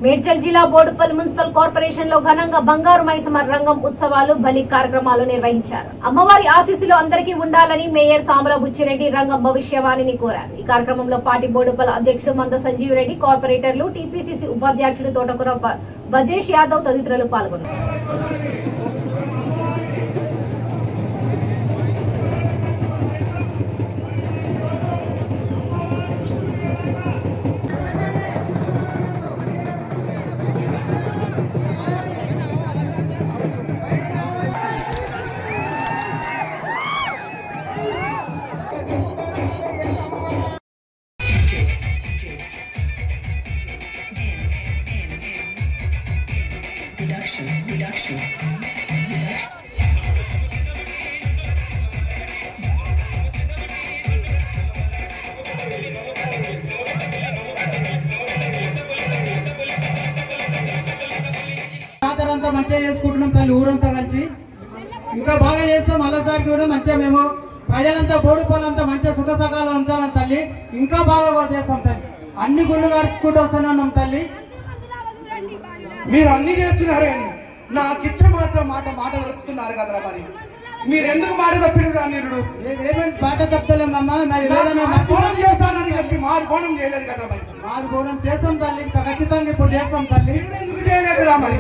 మేడ్చల్ జిల్లా Boduppal municipal corporation లో ఘనంగా బంగారు మైసమ్మ రంగం ఉత్సవాలు బలి కార్యక్రమాలు నిర్వహించారు. అమ్మవారి ఆశీస్సులు అందరికీ ఉండాలని మేయర్ సామల బుచ్చిరెడ్డి రంగం భవిష్యవాణిని కోరారు. ఈ కార్యక్రమంలో పార్టీ బోడుపల్ అధ్యక్షుడు మంద సంజీవ్ రెడ్డి, కార్పొరేటర్లు, టీపీసీసీ ఉపాధ్యక్షుడు తోటకూర వజేష్ యాదవ్ తదితరులు పాల్గొన్నారు. అంతా మంచిగా చేసుకుంటున్నాం తల్లి, ఊరంతా కలిసి ఇంకా బాగా చేస్తాం. మళ్ళీసారి కూడా మంచిగా మేము ప్రజలంతా బోడుపల్లంతా మంచిగా సుఖ సకాలం ఉంచాలని తల్లి, ఇంకా బాగా చేస్తాం తల్లి. అన్ని గుళ్ళు కట్టుకుంటూ వస్తూనే ఉన్నాం తల్లి. మీరు అన్ని చేస్తున్నారు కానీ నాకిచ్చే మాట దొరుకుతున్నారు కదరా. మరి మీరు ఎందుకు మాట తప్పిడు అనిరుడు? ఏమేమి మాట తప్పలేమమ్మా, మరి చేస్తానని చెప్పి మారుకోవడం చేయలేదు కదా. మరి మారుకోవడం చేస్తాం తల్లి, ఖచ్చితంగా ఇప్పుడు చేస్తాం తల్లి. ఎందుకు చేయలేదురా? మరి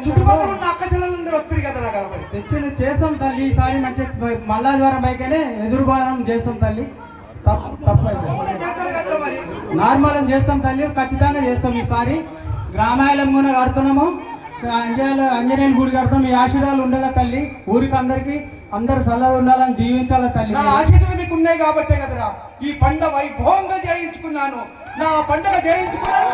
చుట్టుపక్కల ఉన్న అక్క చెల్లెలందరూ వస్తారు కదరా. మరి తెచ్చి చేస్తాం తల్లి. ఈసారి మంచి మల్లా ద్వారం పైకనే ఎదురుబారం చేస్తాం తల్లి. నార్మల్ చేస్తాం తల్లి, ఖచ్చితంగా చేస్తాం. ఈసారి గ్రామాయలం కూడా కడుతున్నాము, ఆంజనేయుల గుడి కడతాం. మీ ఆశీర్వాదాలు ఉండగా తల్లి, ఊరికి అందరికి అందరు సలహా ఉండాలని దీవించాల తల్లి. నా ఆశీస్సులు మీకు ఉన్నాయి కాబట్టే కదరా ఈ పండుగ వైభవంగా చేయించుకున్నాను. నా పండుగ చేయించుకున్నాను.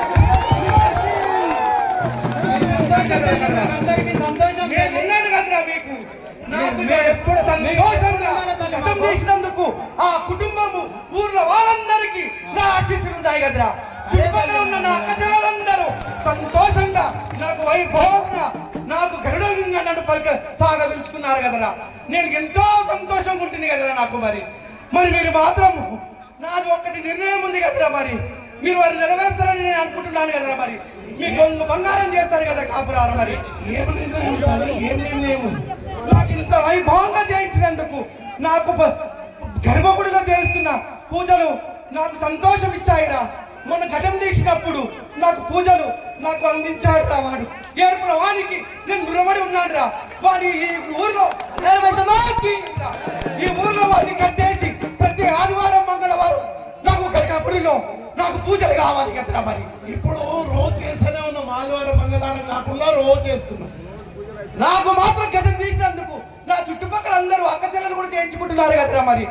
ఎప్పుడు సంతోషంగా చేసినందుకు ఆ కుటుంబము ఊర్లో వాళ్ళందరికీ నా ఆశీస్సులు ఉంటాయి కదరా. చుట్టుపక్కల ఉన్న నా అక్క చెల్లెలందరూ సంతోషంగా నాకు వైభవంగా నాకు గరుడంగా నన్ను సాగవిల్చుకున్నారు కదరా. నేను ఎంతో సంతోషంగా ఉంటుంది కదరా నాకు. మరి మీరు మాత్రం నాది ఒక్కటి నిర్ణయం ఉంది కదరా. మరి మీరు వారు నెరవేర్స్తారని నేను అనుకుంటున్నాను కదరా. మరి మీకు బంగారం చేస్తారు కదా కాపురాలు. మరి ఏం నిర్ణయం నాకు ఇంత వైభవంగా చేయించినందుకు, నాకు గర్భగుడిలో చేస్తున్న పూజలు నాకు సంతోషం ఇచ్చాయిరా. మొన్న ఘటం తీసినప్పుడు నాకు పూజలు నాకు అందించాడురా వాడు. ఏర్పడ వానికి నేను రుణపడి ఉన్నాడు రా. వాడి ఈ ఊర్లో వాడిని కట్టేసి ప్రతి ఆదివారం మంగళవారం నాకు గర్భగుడిలో నాకు పూజలు కావాలి కదరా. మరి ఇప్పుడు రోజు చేస్తూనే ఉన్నాం, ఆదివారం మంగళవారం కాకుండా రోజు చేస్తున్నాం. నాకు మాత్రం గతం తీసినందుకు నా చుట్టుపక్కల అందరూ అక్క చెల్లెలు కూడా చేయించుకుంటున్నారు కదరా. మరి